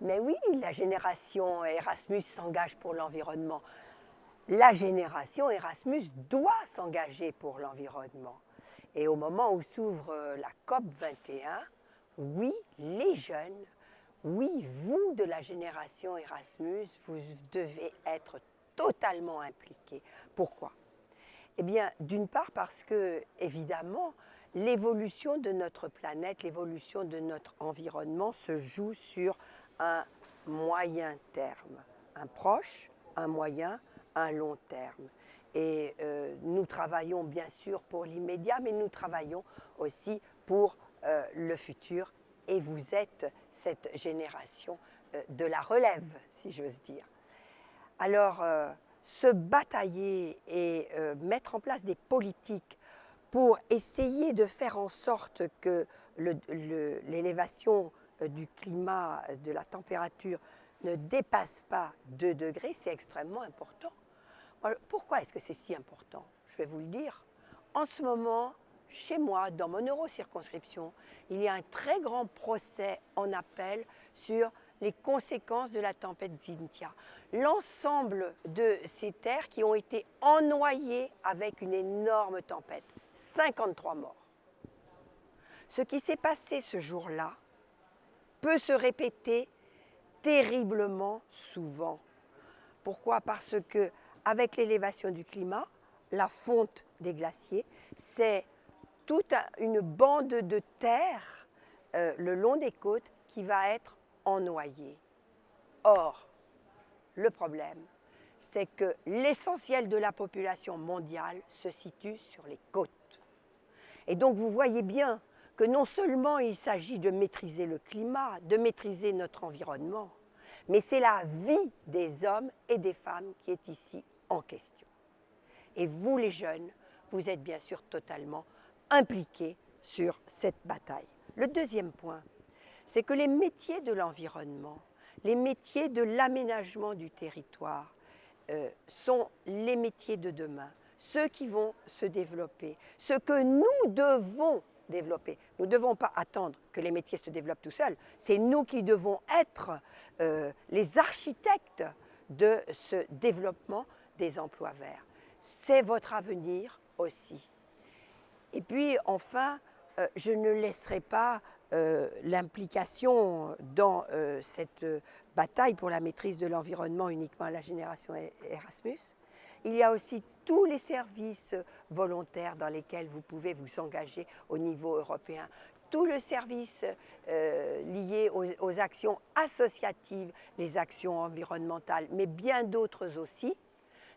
Mais oui, la génération Erasmus s'engage pour l'environnement. La génération Erasmus doit s'engager pour l'environnement. Et au moment où s'ouvre la COP 21, oui, les jeunes, oui, vous de la génération Erasmus, vous devez être totalement impliqués. Pourquoi? Eh bien, d'une part parce que, évidemment, l'évolution de notre planète, l'évolution de notre environnement se joue sur un moyen terme, un proche, un moyen, un long terme. Et nous travaillons bien sûr pour l'immédiat, mais nous travaillons aussi pour le futur. Et vous êtes cette génération de la relève, si j'ose dire. Alors, se batailler et mettre en place des politiques pour essayer de faire en sorte que l'élévation du climat, de la température, ne dépasse pas 2 degrés, c'est extrêmement important. Alors, pourquoi est-ce que c'est si important? Je vais vous le dire. En ce moment, chez moi, dans mon eurocirconscription, il y a un très grand procès en appel sur les conséquences de la tempête Xynthia. L'ensemble de ces terres qui ont été ennoyées avec une énorme tempête. 53 morts. Ce qui s'est passé ce jour-là peut se répéter terriblement souvent. Pourquoi? Parce que avec l'élévation du climat, la fonte des glaciers, c'est toute une bande de terre le long des côtes qui va être ennoyée. Or, le problème, c'est que l'essentiel de la population mondiale se situe sur les côtes. Et donc vous voyez bien que non seulement il s'agit de maîtriser le climat, de maîtriser notre environnement, mais c'est la vie des hommes et des femmes qui est ici en question. Et vous les jeunes, vous êtes bien sûr totalement impliqués sur cette bataille. Le deuxième point, c'est que les métiers de l'environnement, les métiers de l'aménagement du territoire sont les métiers de demain, ceux qui vont se développer, ce que nous devons développer. Nous ne devons pas attendre que les métiers se développent tout seuls, c'est nous qui devons être les architectes de ce développement des emplois verts. C'est votre avenir aussi. Et puis enfin, je ne laisserai pas l'implication dans cette bataille pour la maîtrise de l'environnement uniquement à la génération Erasmus. Il y a aussi tous les services volontaires dans lesquels vous pouvez vous engager au niveau européen. Tout le service lié aux actions associatives, les actions environnementales, mais bien d'autres aussi,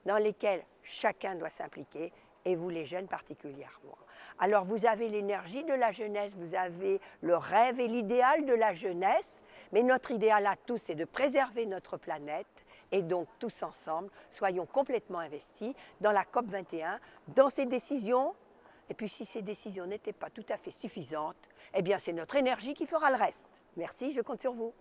dans lesquelles chacun doit s'impliquer, et vous les jeunes particulièrement. Alors vous avez l'énergie de la jeunesse, vous avez le rêve et l'idéal de la jeunesse, mais notre idéal à tous, c'est de préserver notre planète, et donc tous ensemble, soyons complètement investis dans la COP 21, dans ces décisions, et puis si ces décisions n'étaient pas tout à fait suffisantes, eh bien c'est notre énergie qui fera le reste. Merci, je compte sur vous.